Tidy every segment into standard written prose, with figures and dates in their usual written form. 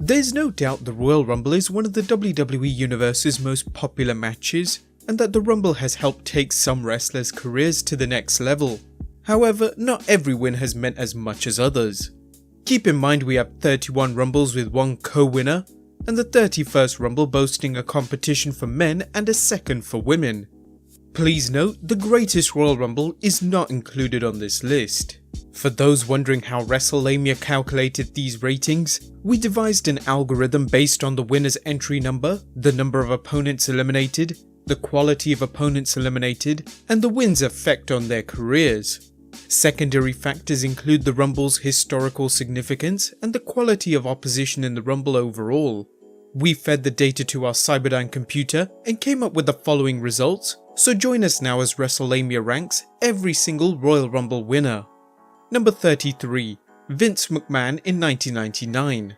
There's no doubt the Royal Rumble is one of the WWE Universe's most popular matches, and that the Rumble has helped take some wrestlers' careers to the next level. However, not every win has meant as much as others. Keep in mind we have 31 Rumbles with one co-winner, and the 31st Rumble boasting a competition for men and a second for women. Please note, the greatest Royal Rumble is not included on this list. For those wondering how Wrestlelamia calculated these ratings, we devised an algorithm based on the winner's entry number, the number of opponents eliminated, the quality of opponents eliminated, and the win's effect on their careers. Secondary factors include the Rumble's historical significance and the quality of opposition in the Rumble overall. We fed the data to our Cyberdyne computer and came up with the following results, so join us now as Wrestlelamia ranks every single Royal Rumble winner. Number 33. Vince McMahon in 1999.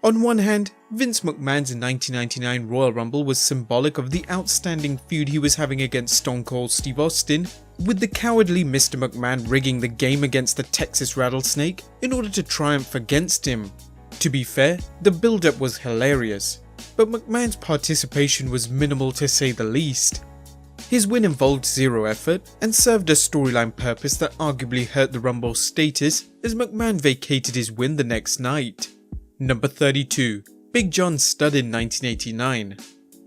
On one hand, Vince McMahon's 1999 Royal Rumble was symbolic of the outstanding feud he was having against Stone Cold Steve Austin, with the cowardly Mr. McMahon rigging the game against the Texas Rattlesnake in order to triumph against him. To be fair, the build-up was hilarious, but McMahon's participation was minimal to say the least. His win involved zero effort and served a storyline purpose that arguably hurt the Rumble's status as McMahon vacated his win the next night. Number 32. Big John Studd in 1989.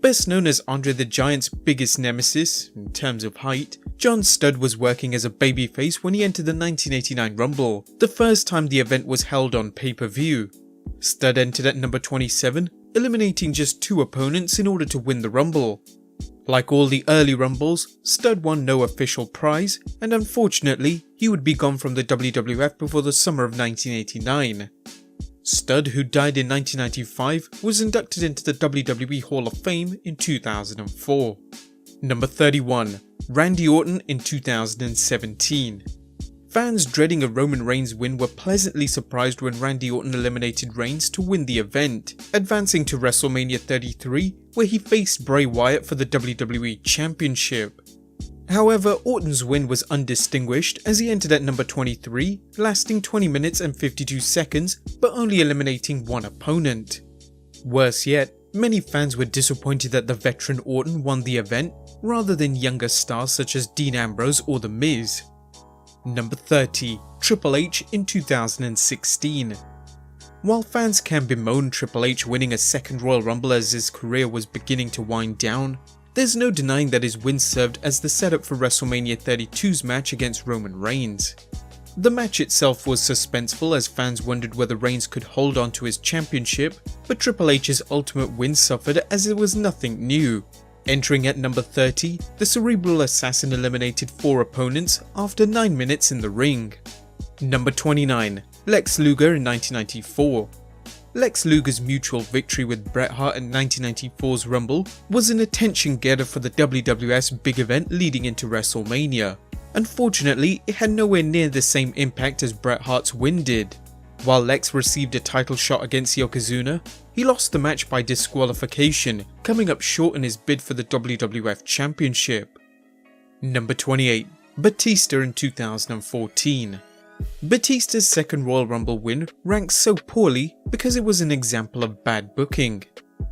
Best known as Andre the Giant's biggest nemesis, in terms of height, John Studd was working as a babyface when he entered the 1989 Rumble, the first time the event was held on pay-per-view. Studd entered at number 27, eliminating just 2 opponents in order to win the Rumble. Like all the early Rumbles, Studd won no official prize, and unfortunately, he would be gone from the WWF before the summer of 1989. Studd, who died in 1995, was inducted into the WWE Hall of Fame in 2004. Number 31. Randy Orton in 2017. Fans dreading a Roman Reigns win were pleasantly surprised when Randy Orton eliminated Reigns to win the event, advancing to WrestleMania 33 where he faced Bray Wyatt for the WWE Championship. However, Orton's win was undistinguished as he entered at number 23, lasting 20 minutes and 52 seconds but only eliminating 1 opponent. Worse yet, many fans were disappointed that the veteran Orton won the event rather than younger stars such as Dean Ambrose or The Miz. Number 30. Triple H in 2016. While fans can bemoan Triple H winning a second Royal Rumble as his career was beginning to wind down, there's no denying that his win served as the setup for WrestleMania 32's match against Roman Reigns. The match itself was suspenseful as fans wondered whether Reigns could hold on to his championship, but Triple H's ultimate win suffered as it was nothing new. Entering at number 30, the cerebral assassin eliminated 4 opponents after 9 minutes in the ring. Number 29. Lex Luger in 1994. Lex Luger's mutual victory with Bret Hart in 1994's Rumble was an attention getter for the WWF's big event leading into WrestleMania. Unfortunately, it had nowhere near the same impact as Bret Hart's win did. While Lex received a title shot against Yokozuna, he lost the match by disqualification, coming up short in his bid for the WWF Championship. Number 28. Batista in 2014. Batista's second Royal Rumble win ranks so poorly because it was an example of bad booking.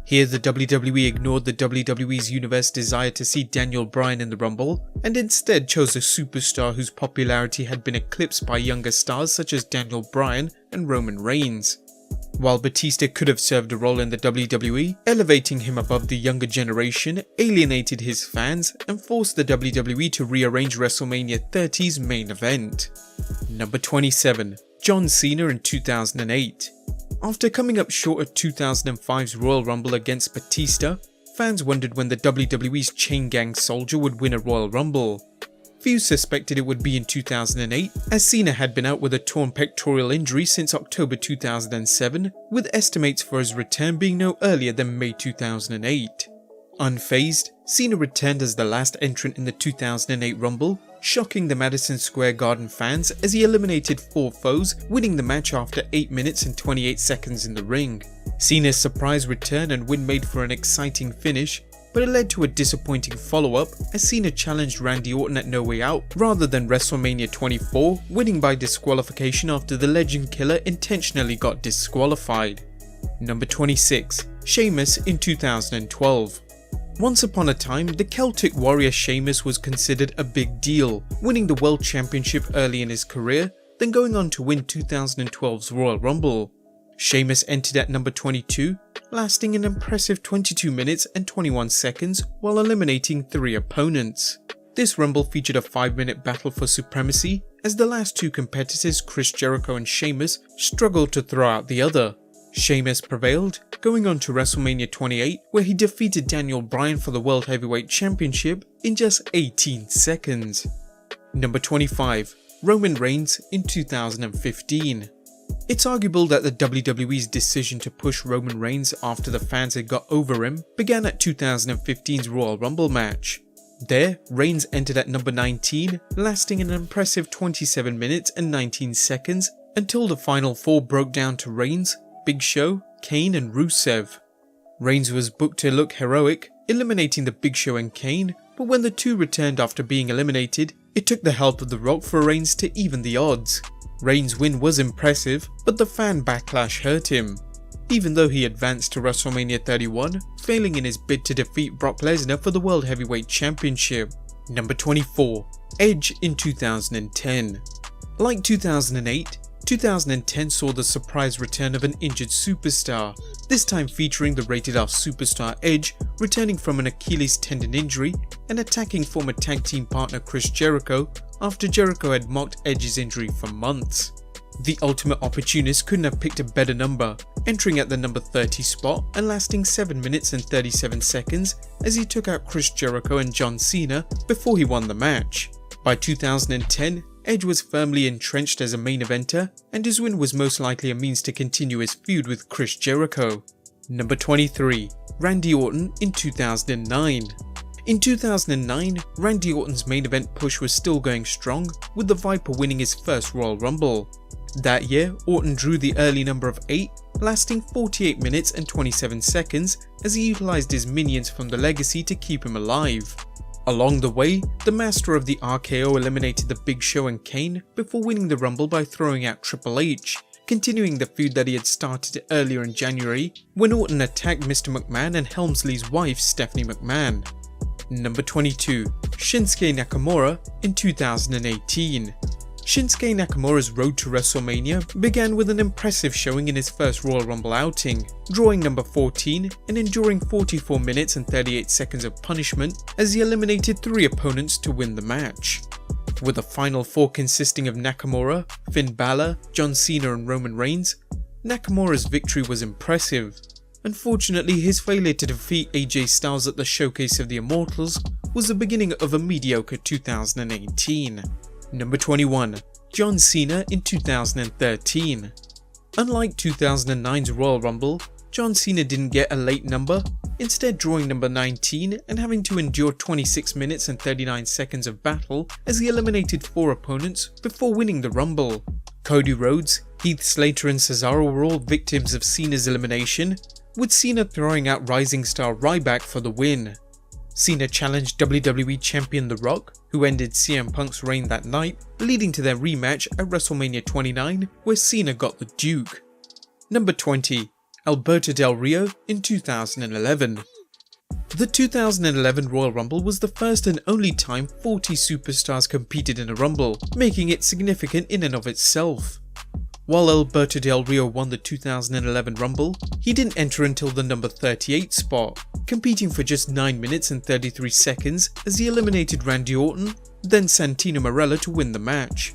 Here the WWE ignored the WWE's universe desire to see Daniel Bryan in the Rumble and instead chose a superstar whose popularity had been eclipsed by younger stars such as Daniel Bryan and Roman Reigns. While Batista could have served a role in the WWE, elevating him above the younger generation alienated his fans and forced the WWE to rearrange WrestleMania 30's main event. Number 27. John Cena in 2008. After coming up short at 2005's Royal Rumble against Batista, fans wondered when the WWE's Chain Gang Soldier would win a Royal Rumble. Few suspected it would be in 2008, as Cena had been out with a torn pectoral injury since October 2007, with estimates for his return being no earlier than May 2008. Unfazed, Cena returned as the last entrant in the 2008 Rumble, shocking the Madison Square Garden fans as he eliminated 4 foes, winning the match after 8 minutes and 28 seconds in the ring. Cena's surprise return and win made for an exciting finish, but it led to a disappointing follow-up as Cena challenged Randy Orton at No Way Out rather than WrestleMania 24, winning by disqualification after the Legend Killer intentionally got disqualified. Number 26. Sheamus in 2012. Once upon a time, the Celtic warrior Sheamus was considered a big deal, winning the World Championship early in his career, then going on to win 2012's Royal Rumble. Sheamus entered at number 22, lasting an impressive 22 minutes and 21 seconds while eliminating 3 opponents. This Rumble featured a 5-minute battle for supremacy, as the last 2 competitors, Chris Jericho and Sheamus, struggled to throw out the other. Sheamus prevailed, going on to WrestleMania 28, where he defeated Daniel Bryan for the World Heavyweight Championship in just 18 seconds. Number 25. Roman Reigns in 2015. It's arguable that the WWE's decision to push Roman Reigns after the fans had got over him began at 2015's Royal Rumble match. There, Reigns entered at number 19, lasting an impressive 27 minutes and 19 seconds until the final 4 broke down to Reigns, Big Show, Kane and Rusev. Reigns was booked to look heroic, eliminating the Big Show and Kane, but when the 2 returned after being eliminated, it took the help of The Rock for Reigns to even the odds. Reigns' win was impressive, but the fan backlash hurt him. Even though he advanced to WrestleMania 31, failing in his bid to defeat Brock Lesnar for the World Heavyweight Championship. Number 24. Edge in 2010. Like 2008, 2010 saw the surprise return of an injured superstar, this time featuring the rated R superstar Edge returning from an Achilles tendon injury and attacking former tag team partner Chris Jericho after Jericho had mocked Edge's injury for months. The Ultimate Opportunist couldn't have picked a better number, entering at the number 30 spot and lasting 7 minutes and 37 seconds as he took out Chris Jericho and John Cena before he won the match. By 2010, Edge was firmly entrenched as a main eventer, and his win was most likely a means to continue his feud with Chris Jericho. Number 23. Randy Orton in 2009. In 2009, Randy Orton's main event push was still going strong, with the Viper winning his first Royal Rumble. That year, Orton drew the early number of 8, lasting 48 minutes and 27 seconds as he utilised his minions from the Legacy to keep him alive. Along the way, the master of the RKO eliminated the Big Show and Kane before winning the Rumble by throwing out Triple H, continuing the feud that he had started earlier in January when Orton attacked Mr. McMahon and Helmsley's wife Stephanie McMahon. Number 22. Shinsuke Nakamura in 2018. Shinsuke Nakamura's road to WrestleMania began with an impressive showing in his first Royal Rumble outing, drawing number 14 and enduring 44 minutes and 38 seconds of punishment as he eliminated 3 opponents to win the match. With the final 4 consisting of Nakamura, Finn Balor, John Cena and Roman Reigns, Nakamura's victory was impressive. Unfortunately, his failure to defeat AJ Styles at the Showcase of the Immortals was the beginning of a mediocre 2018. Number 21. John Cena in 2013. Unlike 2009's Royal Rumble, John Cena didn't get a late number, instead drawing number 19 and having to endure 26 minutes and 39 seconds of battle as he eliminated 4 opponents before winning the Rumble. Cody Rhodes, Heath Slater and Cesaro were all victims of Cena's elimination, with Cena throwing out rising star Ryback for the win. Cena challenged WWE Champion The Rock, who ended CM Punk's reign that night, leading to their rematch at WrestleMania 29 where Cena got the Duke. Number 20. Alberto Del Rio in 2011. The 2011 Royal Rumble was the first and only time 40 superstars competed in a Rumble, making it significant in and of itself. While Alberto Del Rio won the 2011 Rumble, he didn't enter until the number 38 spot, competing for just 9 minutes and 33 seconds as he eliminated Randy Orton, then Santino Marella to win the match.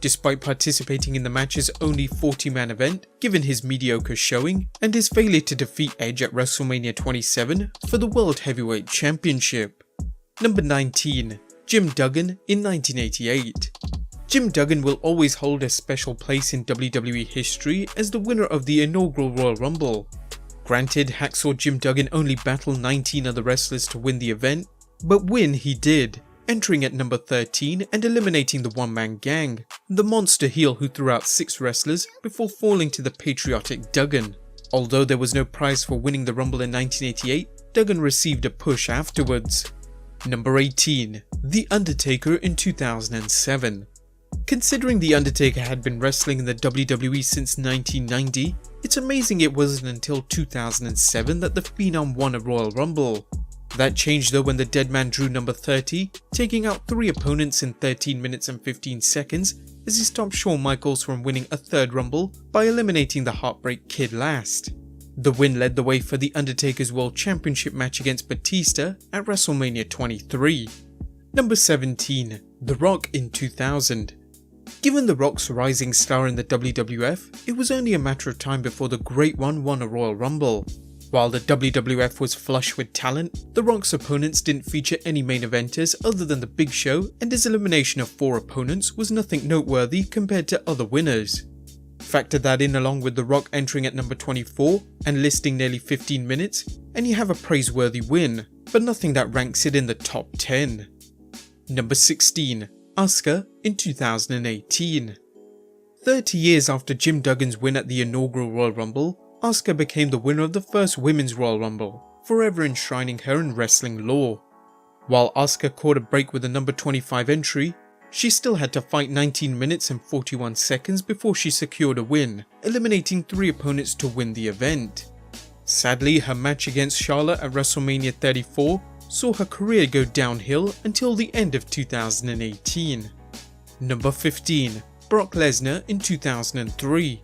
Despite participating in the match's only 40-man event, given his mediocre showing, and his failure to defeat Edge at WrestleMania 27 for the World Heavyweight Championship. Number 19. Jim Duggan in 1988. Jim Duggan will always hold a special place in WWE history as the winner of the inaugural Royal Rumble. Granted, Hacksaw Jim Duggan only battled 19 other wrestlers to win the event, but win he did, entering at number 13 and eliminating the one-man gang, the monster heel who threw out 6 wrestlers before falling to the patriotic Duggan. Although there was no prize for winning the Rumble in 1988, Duggan received a push afterwards. Number 18. The Undertaker in 2007. Considering The Undertaker had been wrestling in the WWE since 1990, It's amazing it wasn't until 2007 that the Phenom won a Royal Rumble. That changed though when the Dead Man drew number 30, taking out 3 opponents in 13 minutes and 15 seconds as he stopped Shawn Michaels from winning a third Rumble by eliminating the Heartbreak Kid last. The win led the way for the Undertaker's World Championship match against Batista at WrestleMania 23. Number 17. The Rock in 2000. Given The Rock's rising star in the WWF, it was only a matter of time before the Great One won a Royal Rumble. While the WWF was flush with talent, The Rock's opponents didn't feature any main eventers other than The Big Show, and his elimination of 4 opponents was nothing noteworthy compared to other winners. Factor that in along with The Rock entering at number 24 and listing nearly 15 minutes, and you have a praiseworthy win, but nothing that ranks it in the top 10. Number 16. ASUKA in 2018. 30 years after Jim Duggan's win at the inaugural Royal Rumble, ASUKA became the winner of the first Women's Royal Rumble, forever enshrining her in wrestling lore. While ASUKA caught a break with a number 25 entry, she still had to fight 19 minutes and 41 seconds before she secured a win, eliminating 3 opponents to win the event. Sadly, her match against Charlotte at WrestleMania 34 saw her career go downhill until the end of 2018. Number 15. Brock Lesnar in 2003.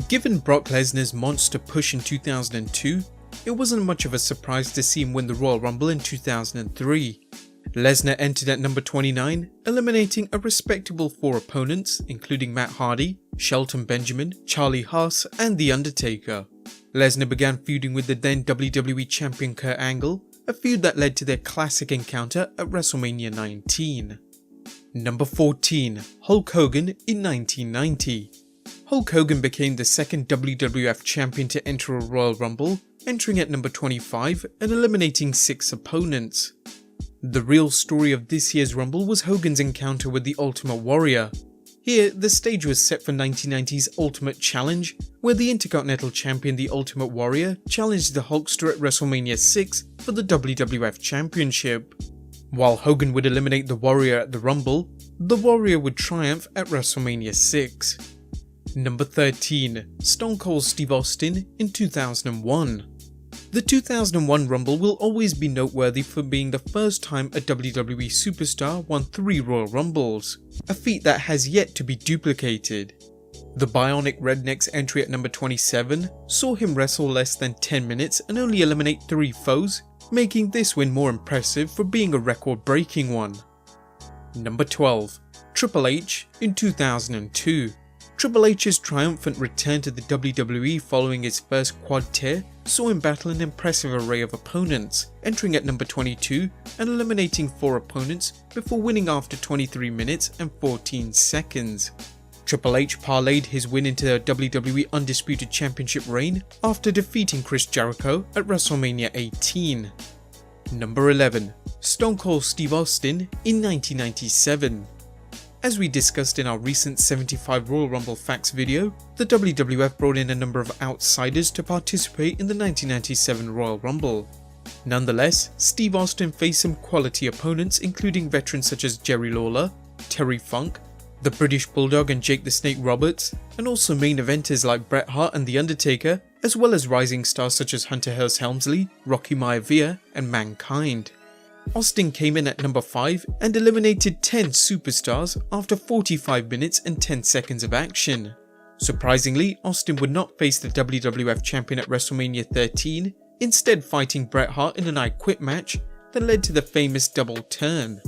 Given Brock Lesnar's monster push in 2002, it wasn't much of a surprise to see him win the Royal Rumble in 2003. Lesnar entered at number 29, eliminating a respectable 4 opponents, including Matt Hardy, Shelton Benjamin, Charlie Haas, and The Undertaker. Lesnar began feuding with the then WWE Champion Kurt Angle, a feud that led to their classic encounter at WrestleMania 19. Number 14. Hulk Hogan in 1990. Hulk Hogan became the second WWF champion to enter a Royal Rumble, entering at number 25 and eliminating 6 opponents. The real story of this year's Rumble was Hogan's encounter with the Ultimate Warrior. Here, the stage was set for 1990's Ultimate Challenge, where the Intercontinental Champion the Ultimate Warrior challenged the Hulkster at WrestleMania 6 for the WWF Championship. While Hogan would eliminate the Warrior at the Rumble, the Warrior would triumph at WrestleMania 6. Number 13. Stone Cold Steve Austin in 2001. The 2001 Rumble will always be noteworthy for being the first time a WWE superstar won 3 Royal Rumbles, a feat that has yet to be duplicated. The Bionic Redneck's entry at number 27 saw him wrestle less than 10 minutes and only eliminate 3 foes, making this win more impressive for being a record-breaking one. Number 12. Triple H in 2002. Triple H's triumphant return to the WWE following his first quad tear saw him battle an impressive array of opponents, entering at number 22 and eliminating 4 opponents before winning after 23 minutes and 14 seconds. Triple H parlayed his win into a WWE Undisputed Championship reign after defeating Chris Jericho at WrestleMania 18. Number 11. Stone Cold Steve Austin in 1997. As we discussed in our recent 75 Royal Rumble Facts video, the WWF brought in a number of outsiders to participate in the 1997 Royal Rumble. Nonetheless, Steve Austin faced some quality opponents including veterans such as Jerry Lawler, Terry Funk, the British Bulldog and Jake the Snake Roberts, and also main eventers like Bret Hart and The Undertaker, as well as rising stars such as Hunter Hearst Helmsley, Rocky Maivia, and Mankind. Austin came in at number 5 and eliminated 10 superstars after 45 minutes and 10 seconds of action. Surprisingly, Austin would not face the WWF champion at WrestleMania 13, instead fighting Bret Hart in an I Quit match that led to the famous double turn.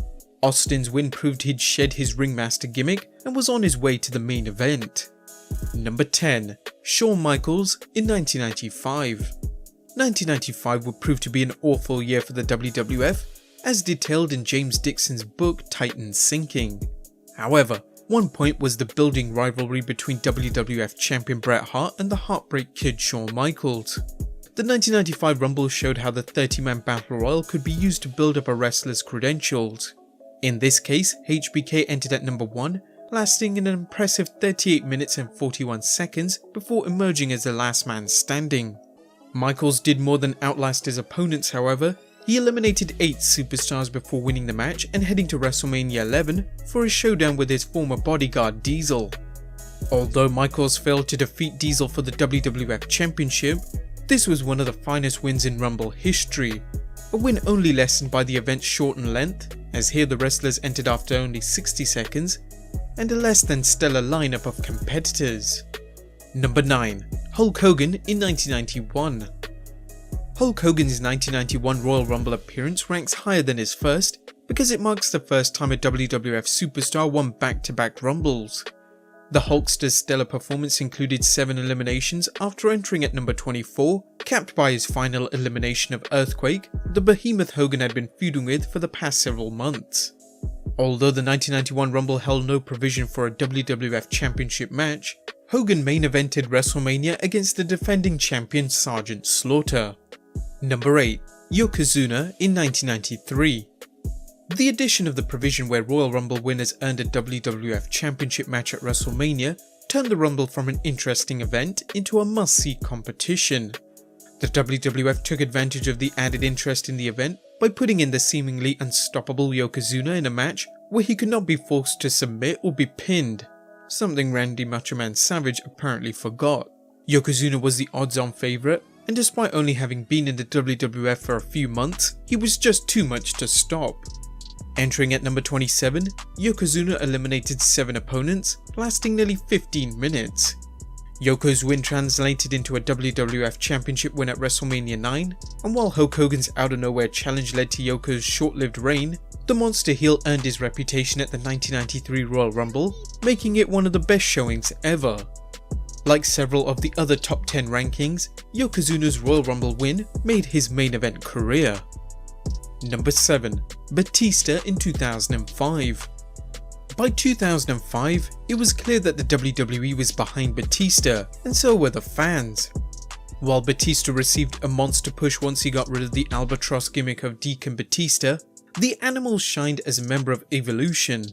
Austin's win proved he'd shed his ringmaster gimmick and was on his way to the main event. Number 10. Shawn Michaels in 1995. 1995 would prove to be an awful year for the WWF, as detailed in James Dixon's book Titans Sinking. However, one point was the building rivalry between WWF champion Bret Hart and the Heartbreak Kid Shawn Michaels. The 1995 Rumble showed how the 30-man Battle Royal could be used to build up a wrestler's credentials. In this case, HBK entered at number 1, lasting an impressive 38 minutes and 41 seconds before emerging as the last man standing. Michaels did more than outlast his opponents, however. He eliminated 8 superstars before winning the match and heading to WrestleMania 11 for a showdown with his former bodyguard Diesel. Although Michaels failed to defeat Diesel for the WWF Championship, this was one of the finest wins in Rumble history, a win only lessened by the event's shortened length, as here the wrestlers entered after only 60 seconds, and a less than stellar lineup of competitors. Number 9. Hulk Hogan in 1991. Hulk Hogan's 1991 Royal Rumble appearance ranks higher than his first because it marks the first time a WWF superstar won back-to-back Rumbles. The Hulkster's stellar performance included 7 eliminations after entering at number 24, capped by his final elimination of Earthquake, the behemoth Hogan had been feuding with for the past several months. Although the 1991 Rumble held no provision for a WWF Championship match, Hogan main evented WrestleMania against the defending champion Sergeant Slaughter. Number 8. Yokozuna in 1993. The addition of the provision where Royal Rumble winners earned a WWF Championship match at WrestleMania turned the Rumble from an interesting event into a must-see competition. The WWF took advantage of the added interest in the event by putting in the seemingly unstoppable Yokozuna in a match where he could not be forced to submit or be pinned, something Randy Macho Man Savage apparently forgot. Yokozuna was the odds-on favourite, and despite only having been in the WWF for a few months, he was just too much to stop. Entering at number 27, Yokozuna eliminated 7 opponents, lasting nearly 15 minutes. Yoko's win translated into a WWF Championship win at WrestleMania 9, and while Hulk Hogan's out-of-nowhere challenge led to Yoko's short-lived reign, the Monster heel earned his reputation at the 1993 Royal Rumble, making it one of the best showings ever. Like several of the other top 10 rankings, Yokozuna's Royal Rumble win made his main event career. Number 7. Batista in 2005. By 2005, it was clear that the WWE was behind Batista, and so were the fans. While Batista received a monster push once he got rid of the albatross gimmick of Deacon Batista, the Animal shined as a member of Evolution.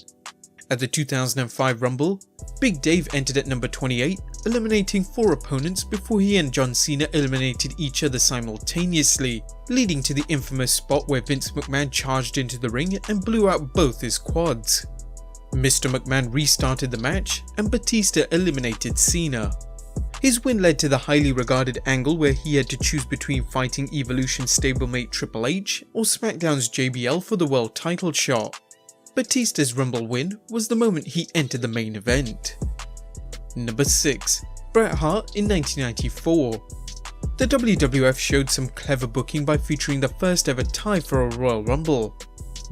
At the 2005 Rumble, Big Dave entered at number 28, eliminating 4 opponents before he and John Cena eliminated each other simultaneously, leading to the infamous spot where Vince McMahon charged into the ring and blew out both his quads. Mr. McMahon restarted the match and Batista eliminated Cena. His win led to the highly regarded angle where he had to choose between fighting Evolution stablemate Triple H or SmackDown's JBL for the world title shot. Batista's Rumble win was the moment he entered the main event. Number 6. Bret Hart in 1994. The WWF showed some clever booking by featuring the first ever tie for a Royal Rumble.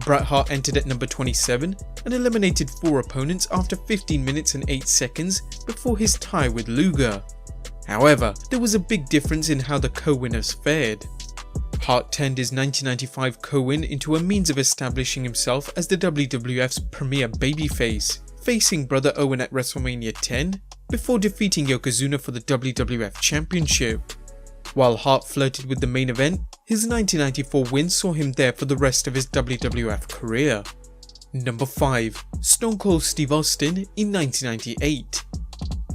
Bret Hart entered at number 27 and eliminated 4 opponents after 15 minutes and 8 seconds before his tie with Luger. However, there was a big difference in how the co-winners fared. Hart turned his 1995 co-win into a means of establishing himself as the WWF's premier babyface, facing Brother Owen at WrestleMania 10 before defeating Yokozuna for the WWF Championship. While Hart flirted with the main event, his 1994 win saw him there for the rest of his WWF career. Number 5. Stone Cold Steve Austin in 1998.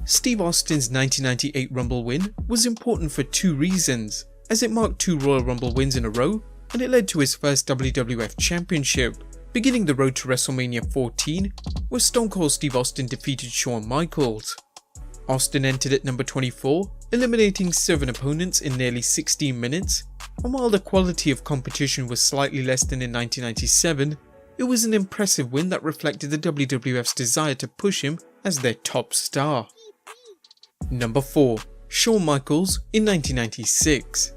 Steve Austin's 1998 Rumble win was important for 2 reasons, as it marked 2 Royal Rumble wins in a row and it led to his first WWF Championship, beginning the road to WrestleMania 14 where Stone Cold Steve Austin defeated Shawn Michaels. Austin entered at number 24, eliminating 7 opponents in nearly 16 minutes, and while the quality of competition was slightly less than in 1997, it was an impressive win that reflected the WWF's desire to push him as their top star. Number 4. Shawn Michaels in 1996.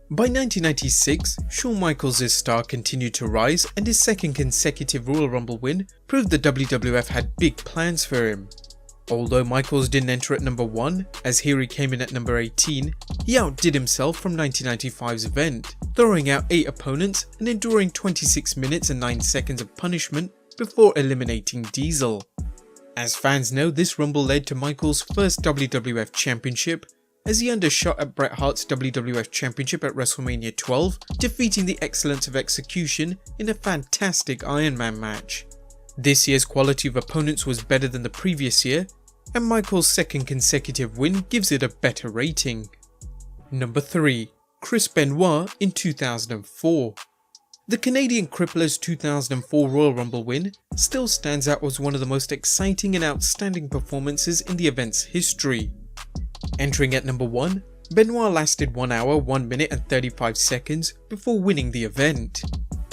By 1996, Shawn Michaels' star continued to rise and his second consecutive Royal Rumble win proved the WWF had big plans for him. Although Michaels didn't enter at number 1, as here he came in at number 18, he outdid himself from 1995's event, throwing out 8 opponents and enduring 26 minutes and 9 seconds of punishment before eliminating Diesel. As fans know, this Rumble led to Michaels' first WWF Championship, as he undershot at Bret Hart's WWF Championship at WrestleMania 12, defeating the Excellence of Execution in a fantastic Iron Man match. This year's quality of opponents was better than the previous year, and Michaels' second consecutive win gives it a better rating. Number 3. Chris Benoit in 2004. The Canadian Crippler's 2004 Royal Rumble win still stands out as one of the most exciting and outstanding performances in the event's history. Entering at number 1, Benoit lasted 1 hour, 1 minute and 35 seconds before winning the event.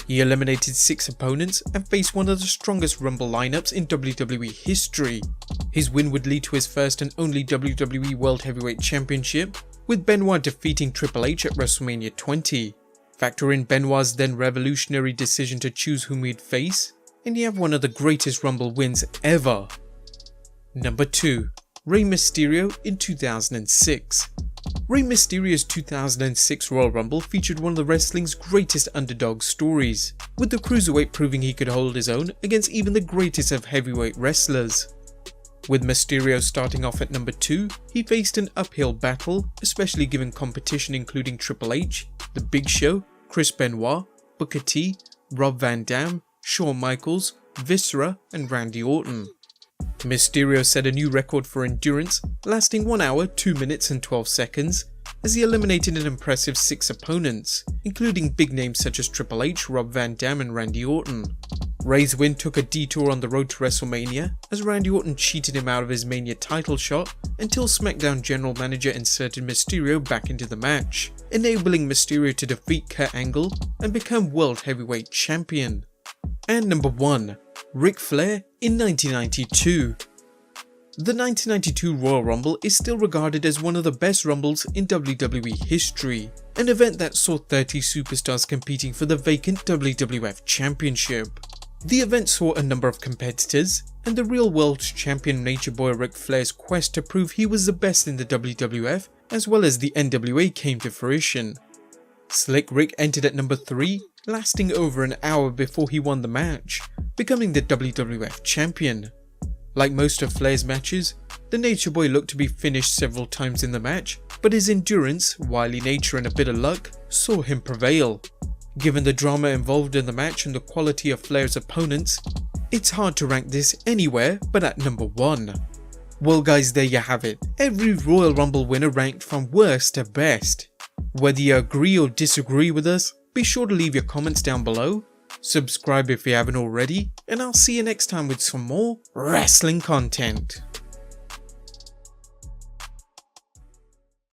He eliminated 6 opponents and faced one of the strongest Rumble lineups in WWE history. His win would lead to his first and only WWE World Heavyweight Championship, with Benoit defeating Triple H at WrestleMania 20. Factor in Benoit's then revolutionary decision to choose whom he'd face, and you have one of the greatest Rumble wins ever. Number 2. Rey Mysterio in 2006. Rey Mysterio's 2006 Royal Rumble featured one of the wrestling's greatest underdog stories, with the Cruiserweight proving he could hold his own against even the greatest of heavyweight wrestlers. With Mysterio starting off at number 2, he faced an uphill battle, especially given competition including Triple H, The Big Show, Chris Benoit, Booker T, Rob Van Dam, Shawn Michaels, Viscera and Randy Orton. Mysterio set a new record for endurance, lasting 1 hour, 2 minutes and 12 seconds, as he eliminated an impressive 6 opponents, including big names such as Triple H, Rob Van Dam and Randy Orton. Rey's win took a detour on the road to WrestleMania, as Randy Orton cheated him out of his Mania title shot until SmackDown General Manager inserted Mysterio back into the match, enabling Mysterio to defeat Kurt Angle and become World Heavyweight Champion. And number 1. Ric Flair in 1992. The 1992 Royal Rumble is still regarded as one of the best Rumbles in WWE history, an event that saw 30 superstars competing for the vacant WWF Championship. The event saw a number of competitors, and the real world champion Nature Boy Ric Flair's quest to prove he was the best in the WWF as well as the NWA came to fruition. Slick Rick entered at number 3, lasting over an hour before he won the match, becoming the WWF champion. Like most of Flair's matches, the Nature Boy looked to be finished several times in the match, but his endurance, wily nature and a bit of luck saw him prevail. Given the drama involved in the match and the quality of Flair's opponents, it's hard to rank this anywhere but at number 1. Well guys, there you have it, every Royal Rumble winner ranked from worst to best. Whether you agree or disagree with us, be sure to leave your comments down below, subscribe if you haven't already, and I'll see you next time with some more wrestling content.